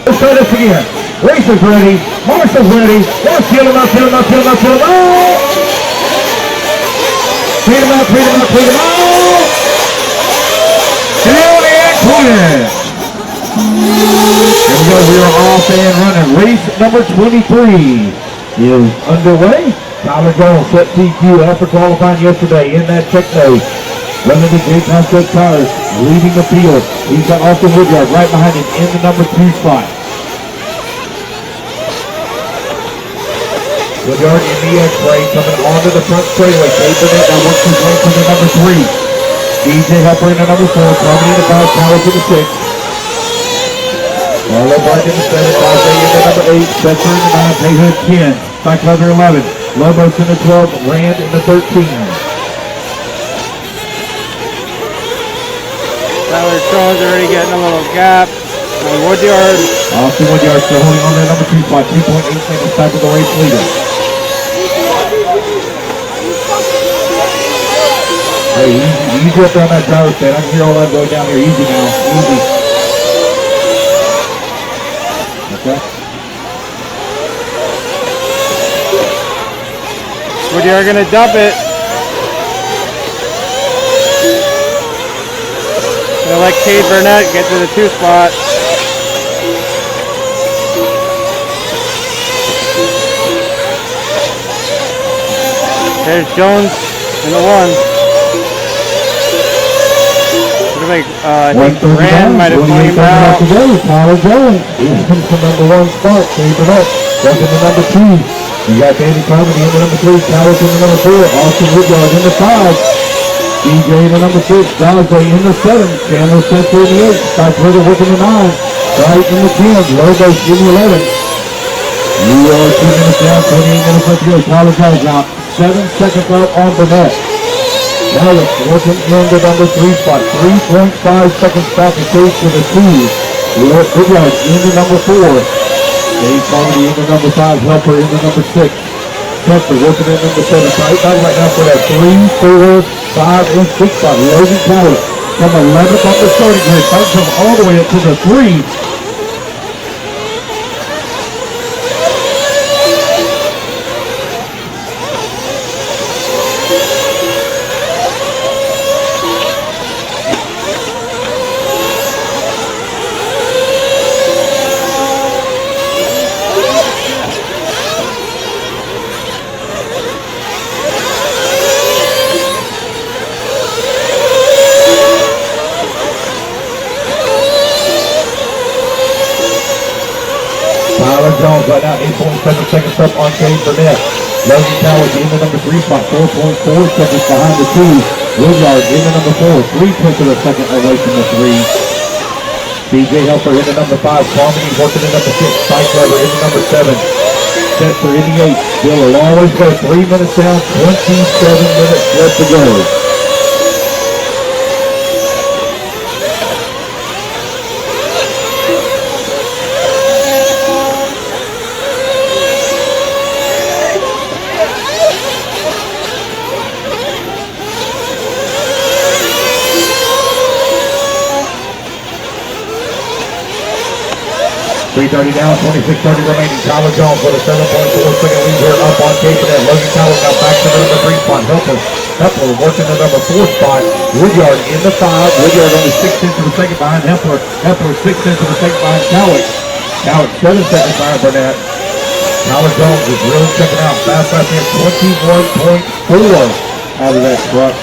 Let's try this again. Racer's ready. Marshall's ready. Let's fill him up, fill him up, fill him up, fill him up. Clean him out, clean him out, clean him out. Down and clear. Here we go, we are off and running. Race number 23 is underway. Tyler Jones set TQ after qualifying yesterday in that techno. Running the J-Concept tires, leading the field. He's got Austin Woodyard right behind him in the number 2 spot. Woodyard in the X-ray coming onto the front straightaway. Kate Burnett now works his way to the number 3. DJ Helper in the number 4, Carmen in the 5, Towers in the 6. Marlo Barton in the 7, Bajay in the number 8, Spencer in the 9, Payhood 10, Cyclover 11, Lobos in the 12, Rand in the 13. Tyler Jones already getting a little gap. Woodyard. Austin Woodyard still holding on to the number 2 spot, 2.8 seconds back of the race leader. Hey, easy up there on that driver's stand. I can hear all that going down here. Easy now. Easy. Okay. Woodyard gonna dump it. Gonna let Cade Burnett get to the 2 spot. There's Jones in the 1. I think Rand might have played him out. Tyler Jones is from the number 1 spot. Cade Burnett goes in the number 2. You got Danny Carmody in the number 3. Towers in the number 4. Austin Woodyard in the 5. DJ in the number 6. Bajay in the 7. Chandler Spencer in the 8. Scott Ritter working the 9. Wright in the 10. Lobos in the 11. We are 2 minutes down. 28 minutes left to go. Tyler Jones out. 7 seconds out on Burnett. Now it's working in the number 3 spot. 3.5 seconds back to Cade for the 2. Woodyard in the number 4. Dave Carmody in the number 5. Helper in the number 6. Spencer working in number 7. Tight back right now for that 3, 4, 5, and 6 spot. Logan Towers from 11th on the starting grid. Fights him all the way up to the 3. Jones right now, 8.7 seconds up on Cade Burnett. Logan Towers in the number 3 spot, 4.4 seconds behind the 2. Woodyard in the number 4, 3/10 of a second away from the 3. DJ Helper in the number 5, Carmody working in number 6, Cyclover in the number 7. Spencer in the 8, still a long way to go, 3 minutes down, 27 minutes left to go. 3:30 down, 26:30 remaining. Tyler Jones with a 7.4 second lead here up on Cade Burnett. Logan Towers now back to the number 3 spot. Hepler working the number 4 spot. Woodyard in the 5. Woodyard only 6/10 of a second behind Hepler. Hepler 6/10 of a second behind Cowett. Cowett 7 seconds behind Burnett. Tyler Jones is really checking out. Fast lap here, 21.4 out of that truck.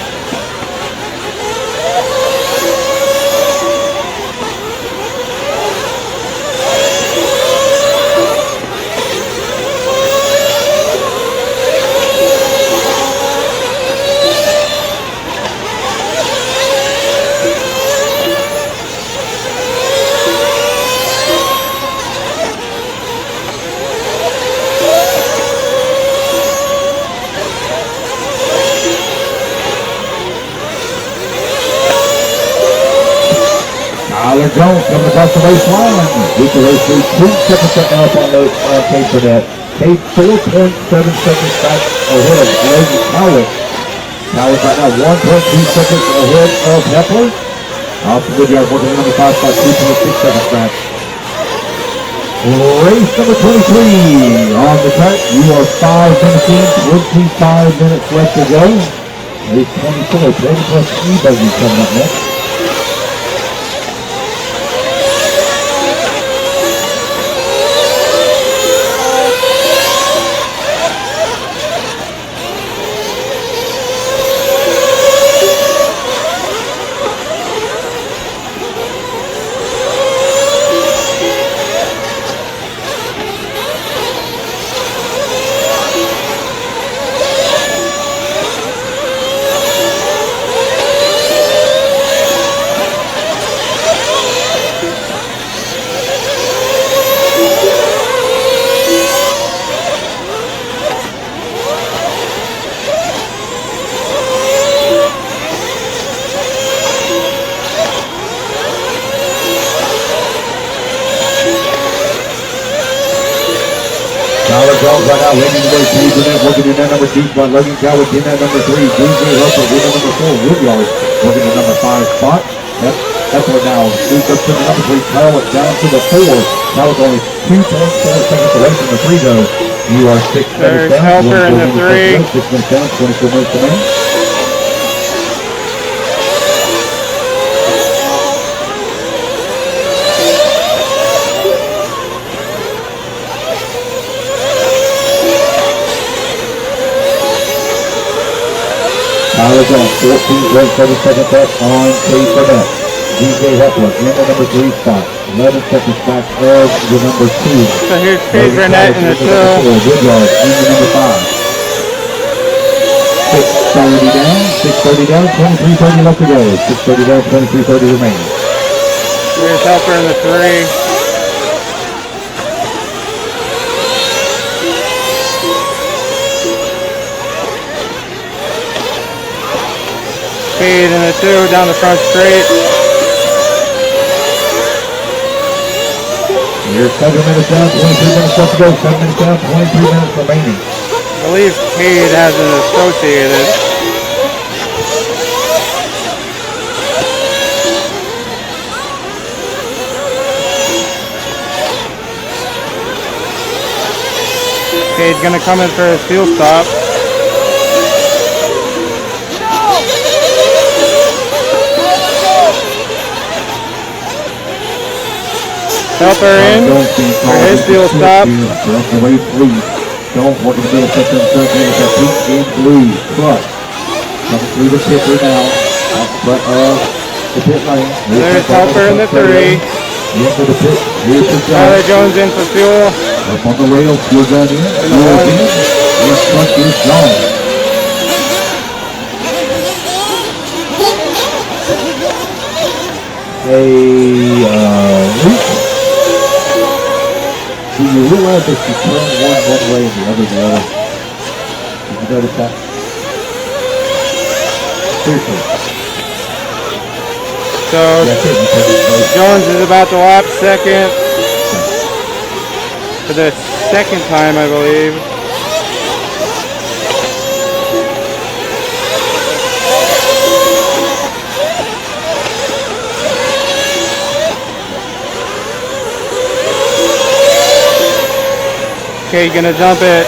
Tyler Jones coming across the baseline. With the race lead, 2 seconds up on Cade Burnett. Cade 4.7 seconds back ahead of Logan Cowett. Cowett right now 1.2 seconds ahead of Hepler. Austin Woodyard working the number 5 spot, 2.6 seconds back. Race number 23 on the track. You are 5 minutes in, 25 minutes left to go. Race 24, Brady plus E-Buggy coming up next. Right now, leading the way, Cade Burnett working in that number 2 spot, Logan Coward in that number 3, DJ Russell in that number 4, Woodyard working the number 5 spot. That's what now moves up to the number 3, Kyle down to the 4. Kyle's only 2.4 seconds away from the 3 though. You are 6 minutes down. Helper in the 3. 6 minutes down, 24 minutes remaining. Tyler's on 14.7 seconds left on Cade Burnett. DJ Hepler in the number 3 spot. 11 seconds back of the number 2. So here's Cade Burnett in the 2. Woodyard in the number 5. 6:30 down, 6:30 down, 23:30 left to go. 6:30 down, 23:30 remaining. Here's Helper in the 3. Cade in the 2 down the front straight. You're 7 minutes down, 23 minutes left to go. 7 minutes down, 23 minutes remaining. I believe Cade has an associated. Cade's gonna come in for a seal stop. Helper in for his seal stop. Don't want to get a second and third minute. That pink and blue truck coming through the pit right now. Out front of the pit lane. There's Helper in the 3. Into the pit. Here's the Tyler Jones in for fuel. Up on the rail. Fuel gun in. Fuel in. This truck is gone. Do you realize that you turn one way and the other the other? Did you notice that? Seriously. So Jones is about to lap second for the second time, I believe. Okay, gonna jump it.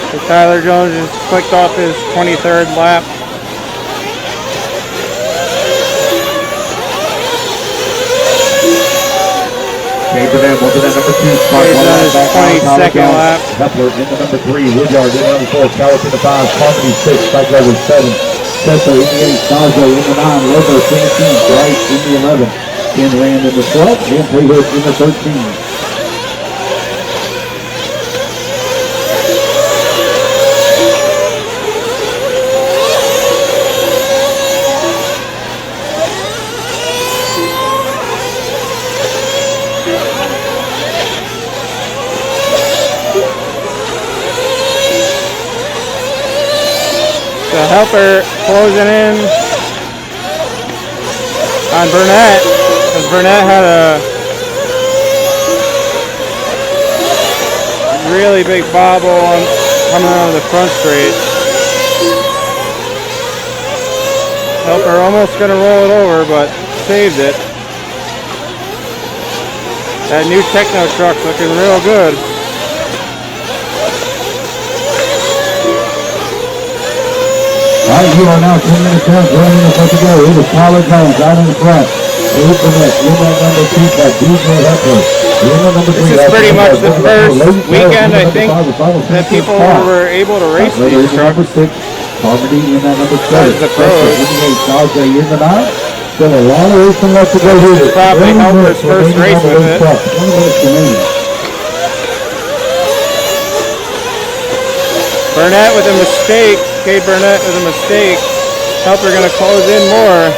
So Tyler Jones just clicked off his 23rd lap. Cade Burnett went to that number 2 spot. He's on his 22nd lap. Hepler in the number 3, Woodyard in the number 4, Cowart in the 5, Carmody 6, Cycler with 7, Seto in the 8, Sazo in the 9, Lobo 17, Bryce in the 11, Ken Rand in the 12, and Playhood in the 13. The Helper closing in on Burnett, because Burnett had a really big bobble coming out of the front straight. Helper almost gonna roll it over, but saved it. That new Techno truck's looking real good. Alright, you are now 10 minutes down, 20 minutes left to go. It is Tyler Jones out in the front. Here's the net. In that number 2 by DJ Hepler. In the number 3. This is pretty much the first weekend, I think, that people were able to race these trucks. Number 6, Harmony in that number 7. That's the pros. 28, Sajay in the 9. Still a lot of racing left to go here. This is probably Helper's first race with it. 20 minutes remaining. Burnett with a mistake. Cade Burnett with a mistake. Helper gonna close in more.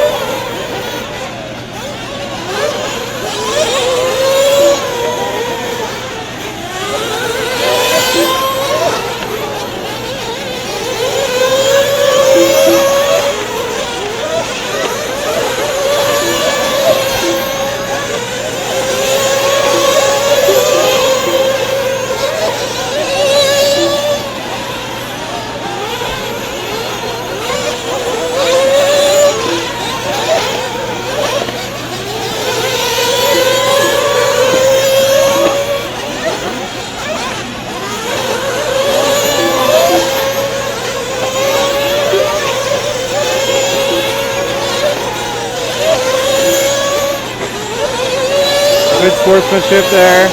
Good sportsmanship there.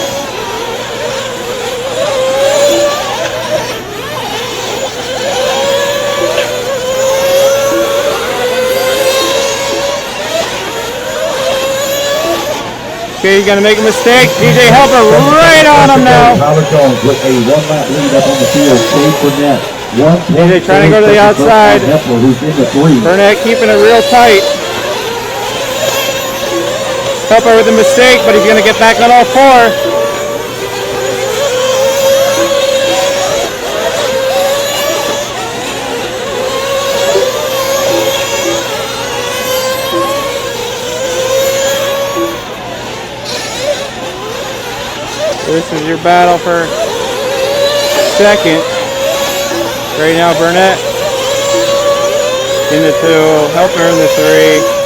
Okay, you're gonna make a mistake. DJ Helper right on him now. Tyler Jones with a 1-lap lead up on the field. Cade Burnett. DJ trying to go to the outside. Hepler, who's in the 3. Burnett keeping it real tight. Helper with a mistake, but he's going to get back on all 4. This is your battle for second. Right now, Burnett in the 2, Helper in the 3.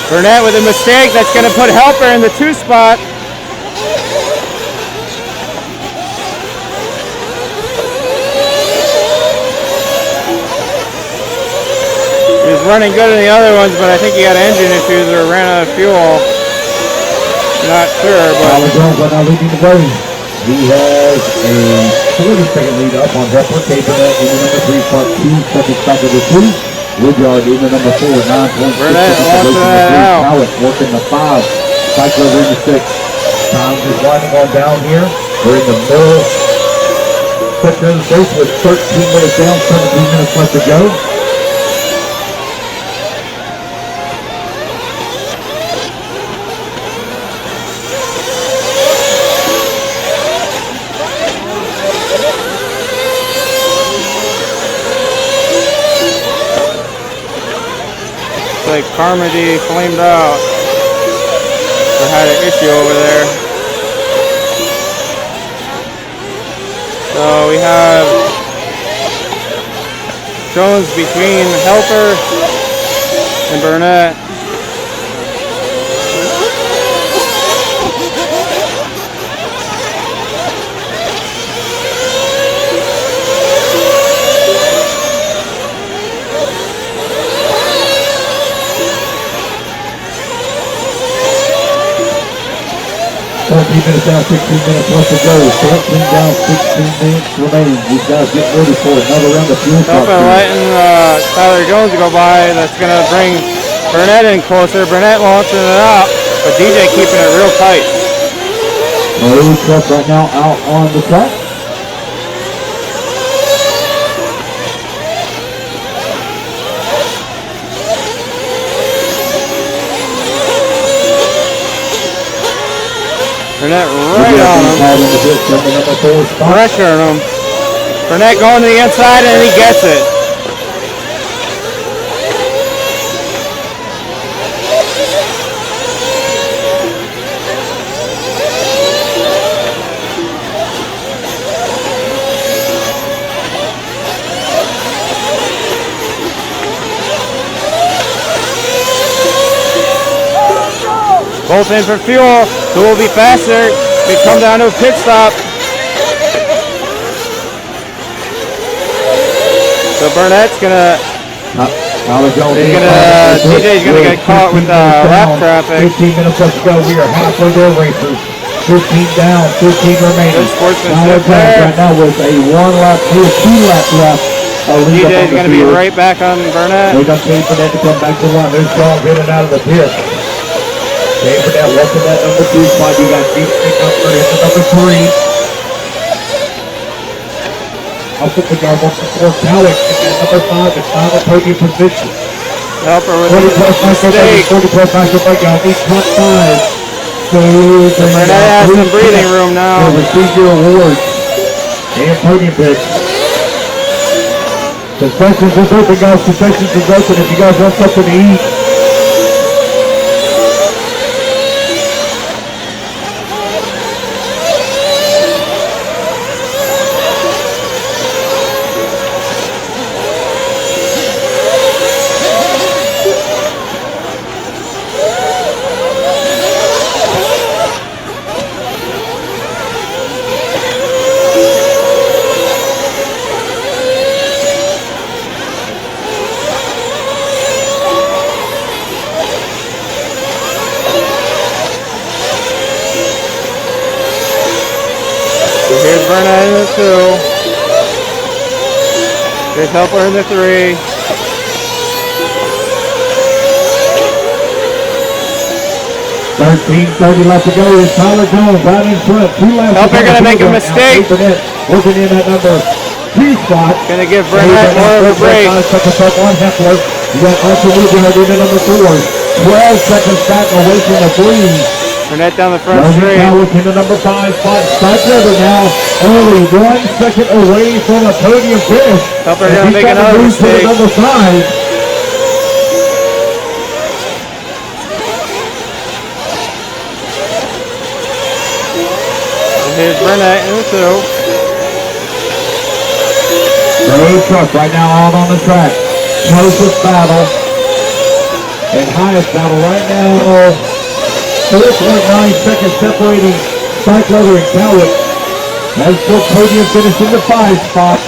Burnett with a mistake that's going to put Helper in the 2 spot. He was running good in the other ones, but I think he had engine issues or ran out of fuel. Not sure, but Tyler Jones right now leading the way. He has a 40-second lead up on Hepler. Cade Burnett in the number 3 spot, 2 seconds back of the 2. Woodyard in the number 4, 9.6 seconds away from the 3. Howard working the 5. Cycler in the 6. Time is winding on down here. We're in the middle section of the race with 13 minutes down, 17 minutes left to go. like Carmody flamed out or had an issue over there. So we have Jones between Helper and Burnett. Minutes down, 16 minutes left to go. 14 down, 16 minutes remaining. These guys get ready for another round of fuel. Helper letting Tyler Jones go by. That's going to bring Burnett in closer. Burnett launching it up, but DJ keeping it real tight. Maroon truck right now out on the track. Burnett right on him. Pressure on him. Burnett going to the inside and he gets it. both in for fuel. Who will be faster? Could come down to a pit stop. So Burnett's gonna. DJ's gonna get caught with lap traffic. 15 minutes left to go. We are halfway there, racers. 15 down, 15 remaining. Good sportsmanship there. Right now with a 1 lap, 2 lap left. DJ's gonna be right back on Burnett. We got Dave Burnett to come back to run. There's Strong in and out of the pit. Dave Burnett working that number 2 spot. You got Deep Stick number in the number 3. Up with the guard, working for Cowlick in number 5, the final podium position. Helper with 40 plus mistake. 40 plus Michael Breakout, each top 5. So Burnett has some breathing room now. Will receive your awards and podium picks. Concessions is open, guys. Concessions is open. If you guys want something to eat. Here's Burnett in the 2. Here's Helper in the 3. 13:30 left to go. It's Tyler Jones out in front. 2 laps. Helper gonna make a mistake. Working in that number 2 spot. Gonna give Burnett more of a break. Seconds up on Heffler. You got Arthur Woodward in at number 4. 12 seconds back away from the 3. Burnett down the front straight. Now looking to number 5 spot. Cycler now only 1 second away from a podium finish. Helper gonna make another mistake. Number 5. And here's Burnett in the 2. Road truck right now out on the track. Closest battle and highest battle right now. 4.9 seconds separating Cycler and Cowlick. That's still podium finish in the 5 spot.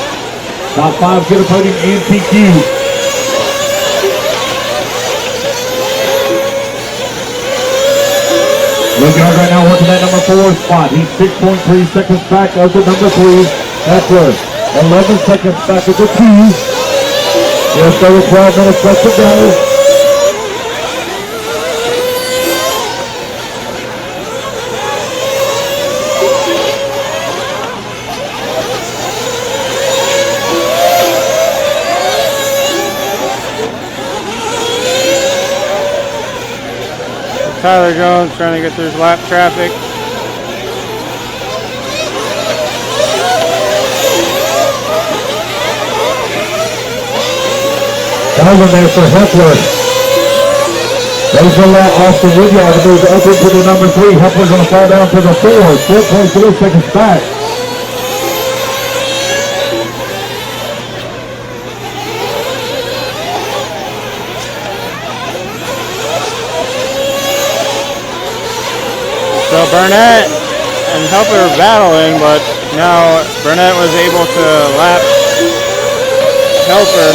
Top 5 get a podium and TQ. Looking right now working that number 4 spot. He's 6.3 seconds back of the number 3. That's 11 seconds back of the 2. Just over 12 minutes left to go. Tyler Jones trying to get through his lap traffic. Down there for Heffler. There's a lot off the Woodyard. It goes up into the number 3. Heffler's going to fall down to the 4. 4.4 seconds back. So Burnett and Helper battling, but now Burnett was able to lap Helper.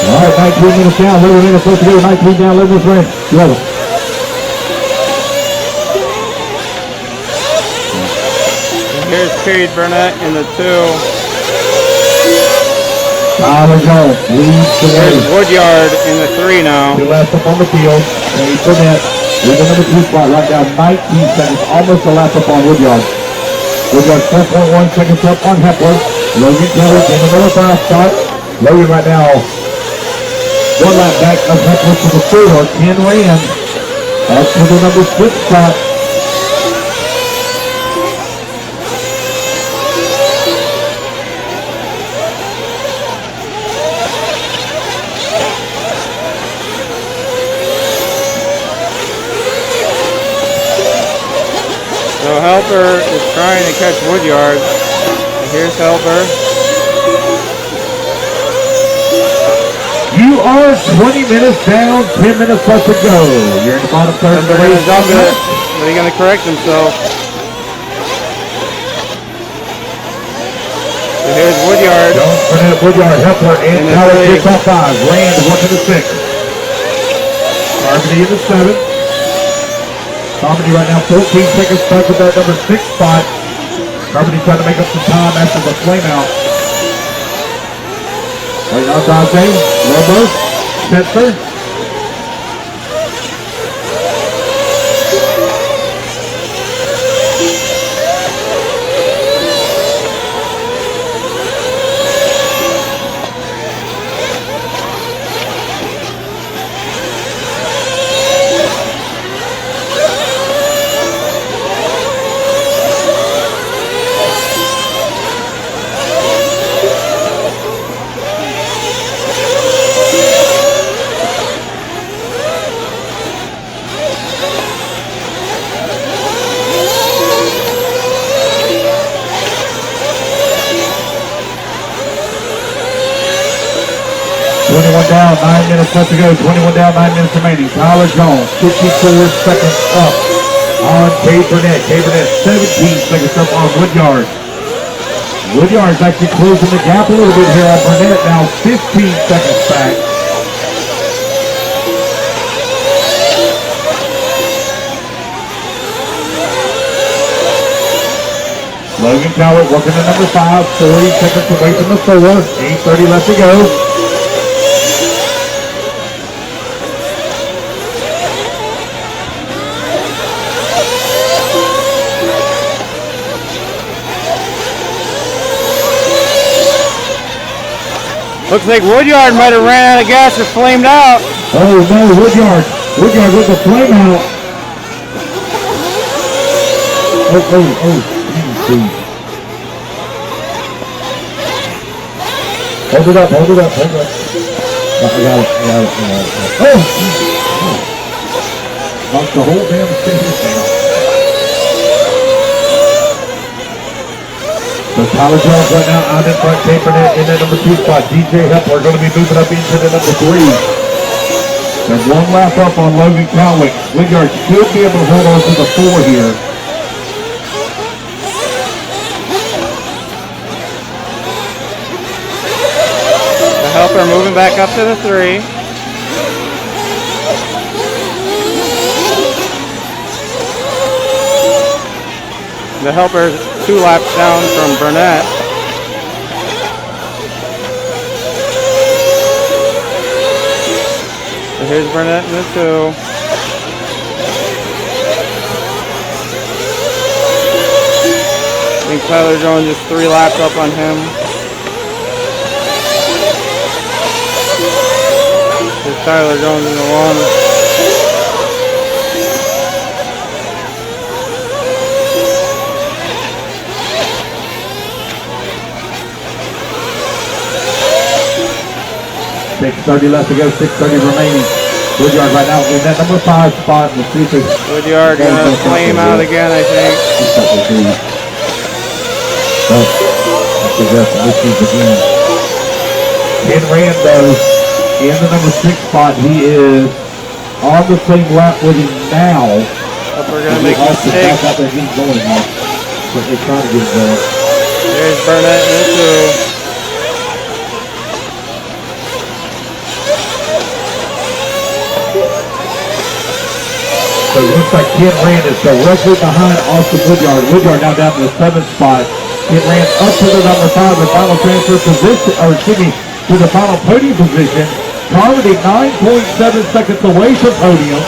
All right, 19 minutes down, 11 minutes left to go, 19 down, 11 minutes left. 11. And here's Cade Burnett in the 2. Tyler Jones leads the way. There's Woodyard in the 3 now. 2 laps up on the field. Cade Burnett with the number 2 spot right now, 19 seconds, almost a lap up on Woodyard. Woodyard 4.1 seconds up on Heffler. Logan Kelly in the number 5 spot. Logan right now 1 lap back of Heffler to the 4. 10 ran up to the number 6 spot. So Helper is trying to catch Woodyard. Here's Helper. You are 20 minutes down, 10 minutes left to go. You're in the bottom third of the They're going race. to jump it, but he's going to correct himself. So here's Woodyard. Jones, Burnett, Woodyard, Hepler, and Tyler gets off 5. Rand 1 to the 6. Harmony in the 7th. Harmony right now 14 seconds back with that number 6 spot. Harmony trying to make up some time after the flame out. Right now, Dante, Lobo, Spencer. Down, 9 minutes left to go. 21 down, 9 minutes remaining. Tyler Jones, 54 seconds up on Kay Burnett. Kay Burnett, 17 seconds up on Woodyard. Woodyard's actually closing the gap a little bit here on Burnett. Now 15 seconds back. Logan Cowart working at number 5, 40 seconds away from the 4. 8:30 left to go. Looks like Woodyard might have ran out of gas or flamed out. Oh no, Woodyard with the flame out. Geez. Hold it up. I got it. Oh! Knocked the whole damn thing down. So Tyler Jones right now out in front, Kay Burnett in the number 2 spot. DJ Hepler going to be moving up into the number 3. There's one lap up on Logan Cowlick. Woodyard should be able to hold on to the 4 here. The helper moving back up to the 3. The helper 2 laps down from Burnett. So here's Burnett in the 2. I think Tyler Jones is 3 laps up on him. Here's Tyler Jones in the 1. $6:30 left to go, 6:30 remaining. Woodyard right now in that number 5 spot. We'll see if Woodyard gonna flame out again, I think. Again. Ken Rando in the number 6 spot. He is on the same lap with him now. But we're gonna make a mistake. Back out there, he's going now. But they're trying to get it going. There's Burnett in the 2. So it looks like Ken Rand is directly behind Austin Woodyard. Woodyard now down to the 7th spot. Ken Rand up to the number 5, the final transfer position, to the final podium position. Carmody 9.7 seconds away from podium.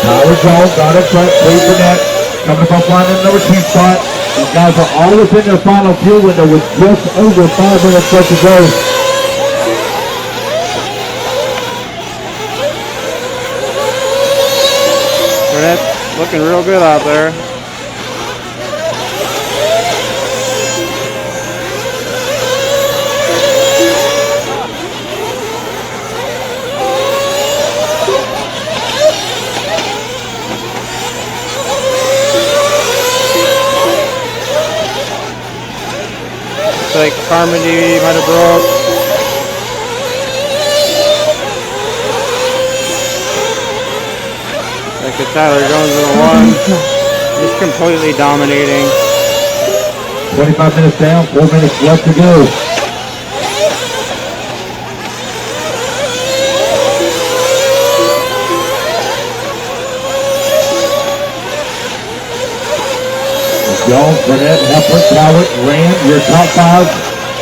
Tyler Jones got up front, Kay Burnett coming up line in the number 2 spot. These guys are all within their final fuel window with just over 5 minutes left to go. Burnett's looking real good out there. Looks like Carmody might have broke. Look at Tyler Jones in the one. Just completely dominating. 25 minutes down, 4 minutes left to go. Jones, Burnett, Hepler, Cowart, Rand, your top 5.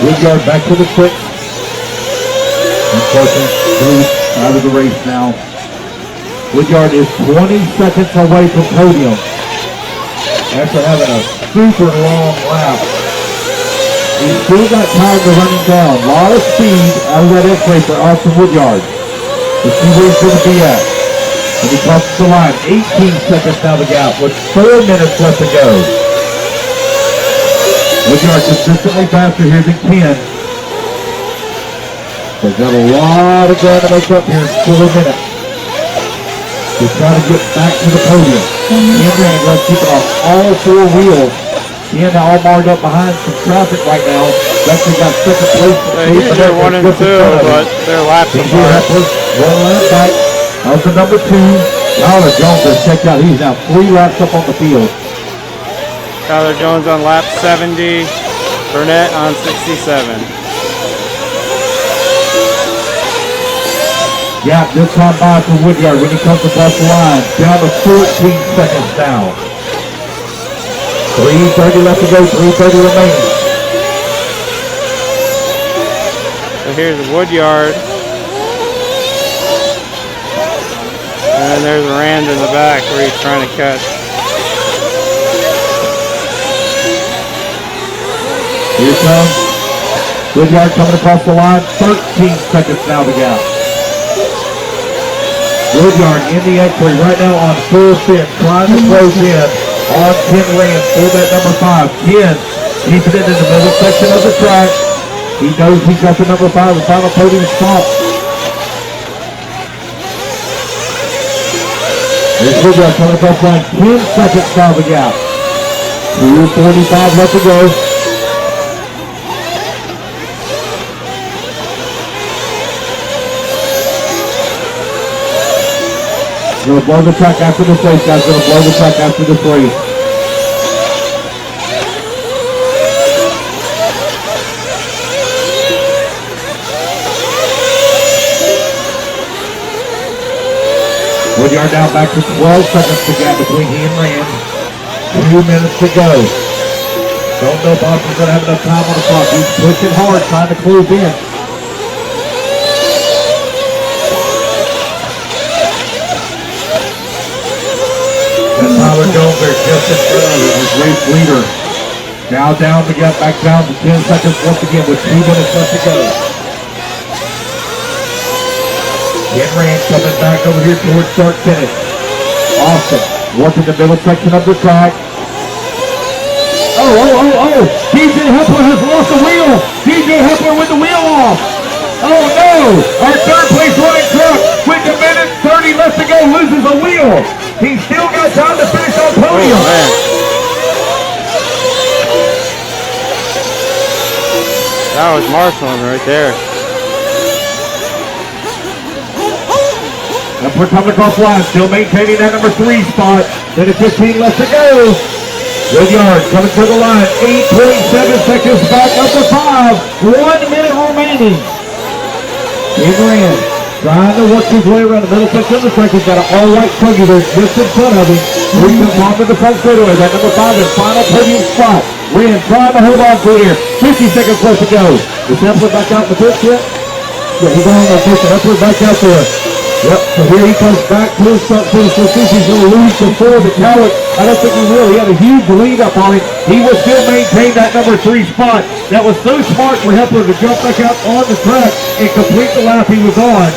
Woodyard back to the 6. Unfortunately, out of the race now. Woodyard is 20 seconds away from podium after having a super long lap. He's still got time to run him down. A lot of speed out of that X-ray for Austin Woodyard. Let's see where he's going to be at. When he crosses the line, 18 seconds now the gap with 4 minutes left to go. Woodyard consistently faster here than Ken. They've got a lot of ground to make up here in 4 minutes. He's trying to get back to the podium. Ken Rand let's keep it off all 4 wheels. Ken all marred up behind some traffic right now. Actually got second place. They're 1 and 2, but they're laps apart. 1 lap back. That was the number 2. Tyler Jones has checked out. He's now 3 laps up on the field. Tyler Jones on lap 70. Burnett on 67. Gap this time by for Woodyard when he comes across the line. Down to 14 seconds now. 3:30 left to go, 3:30 remaining. So here's Woodyard. And then there's Rand in the back where he's trying to catch. Here comes Woodyard coming across the line. 13 seconds now to gap. Woodyard in the X-ray right now on full fit, trying to close in on Ken Rand for that number 5. Ken keeping it in the middle section of the track. He knows he's got the number 5, the final podium spot. Here's Woodyard coming across the line, 10 seconds now the gap. 2:45 left to go. Gonna blow the track after this race, guys. Gonna blow the track after this race. Woodyard now back to 12 seconds to gap between he and Rand. 2 minutes to go. Don't know if Austin's gonna have enough time on the clock. He's pushing hard, trying to close in. Tyler Jones there just in front of his race leader. Now down to get back down to 10 seconds once again with 2 minutes left to go. Ken Rand coming back over here towards start finish. Austin working the middle section of the track. Oh. DJ Hepler has lost the wheel. DJ Hepler with the wheel off. Oh no. Our third place running truck with a minute 30 left to go loses a wheel. He's still got time to finish on podium. Oh, that was marshalling right there. And we're coming across the line, still maintaining that number 3 spot. Then at 15 left to go. Woodyard coming to the line, 8.7 seconds back up to 5. 1 minute remaining. Ken Rand trying to work his way around the middle section of the track. He's got an all-white Truggy there just in front of him. He comes onto the front straightaway. That number 5 is final podium spot. Rand trying to hold on to it here. 50 seconds left to go. Is Hepler back out in the pits yet? Yeah, he's on the pits. Hepler back out there. Yep, so here he comes back to his front finish. Let's see if he's going to lose before the Cowart. I don't think he will. He had a huge lead up on him. He will still maintain that number 3 spot. That was so smart for Hepler to jump back out on the track and complete the lap he was on.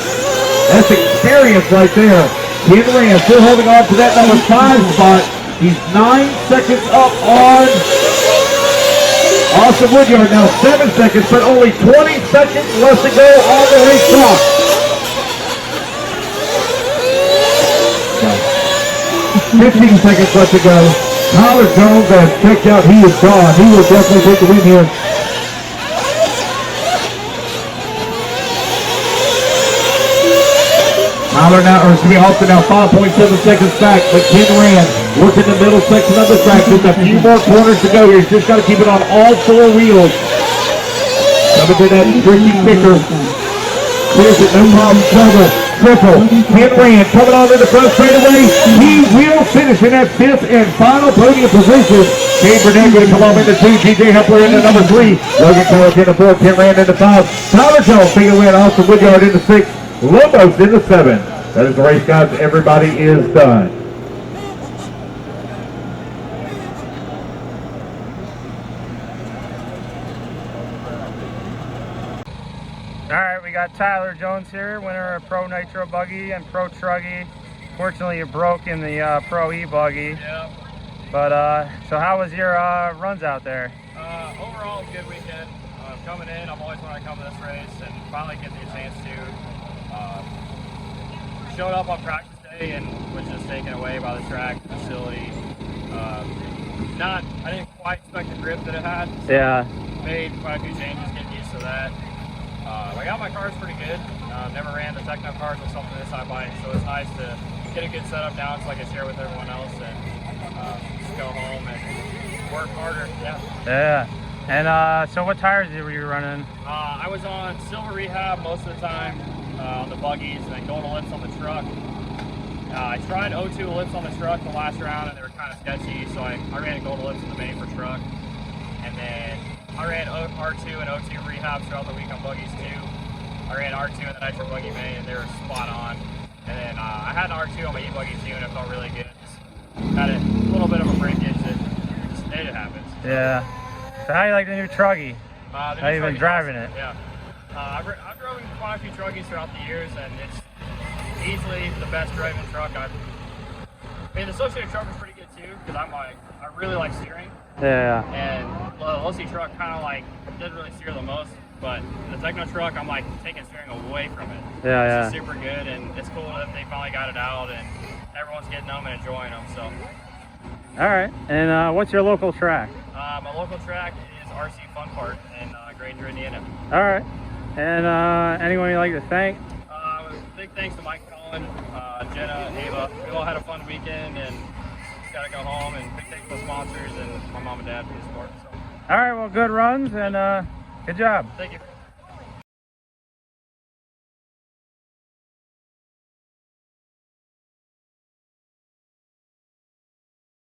That's experience right there. Ken Rand still holding on to that number 5 spot. He's 9 seconds up on Austin Woodyard. Now 7 seconds, but only 20 seconds left to go on the race clock. 15 seconds left to go. Tyler Jones has checked out. He is gone. He will definitely take the win here. Tyler now, or excuse me, Austin now 5.7 seconds back, but Ken ran, working the middle section of the track. Just a few more corners to go here. He's just got to keep it on all four wheels. Coming to that tricky kicker. Clears it, no problem, trouble. Triple. Ken ran, coming on to the front straightaway. He will finish in that 5th and final podium position. Kane Burnett going to come off into 2. TJ Hepler into number 3. Logan Clark into 4. Ken Rand into 5. Tyler Jones taking away Austin Woodyard into 6. Lobos into 7. That is the race, guys. Everybody is done. Alright, we got Tyler Jones here, winner of Pro Nitro Buggy and Pro Truggy. Fortunately, you broke in the Pro E Buggy. Yeah. But, so how was your runs out there? Overall, it was a good weekend. Coming in, I've always wanted to come to this race and finally getting the chance to. Showed up on practice day and was just taken away by the track facility. I didn't quite expect the grip that it had. So Yeah. made quite a few changes, getting used to that. I got my cars pretty good. Never ran the Techno cars with something this high bike, so it's nice to get a good setup now so I can share with everyone else and just go home and work harder. Yeah. Yeah. And so what tires were you running? I was on silver rehab most of the time on the buggies and then gold ellipse on the truck. I tried O2 ellipse on the truck the last round and they were kind of sketchy, so I ran gold ellipse in the main for truck. And then I ran R2 and O2 rehabs throughout the week on buggies too. I ran R2 in the Nitro buggy main and they were spot on. And then I had an R2 on my E-buggy too and it felt really good. Just had a little bit of a breakage that just it happens. Yeah. So how do you like the new Truggy? How you been driving it? Yeah. I've driven quite a few Truggies throughout the years, and it's easily the best driving truck I've. I mean, the associated truck was pretty good too, because I really like steering. Yeah. And the OC truck kind of like didn't really steer the most, but the Techno truck, I'm like taking steering away from it. Yeah, It's super good, and it's cool that they finally got it out, and everyone's getting them and enjoying them. So. All right. And what's your local track? My local track is RC Fun Park in Granger, Indiana. All right. And anyone you'd like to thank? Big thanks to Mike Cullen, Jenna, Ava. We all had a fun weekend and just got to go home. And big thanks to the sponsors and my mom and dad for the support. So. All right. Well, good runs and good job. Thank you.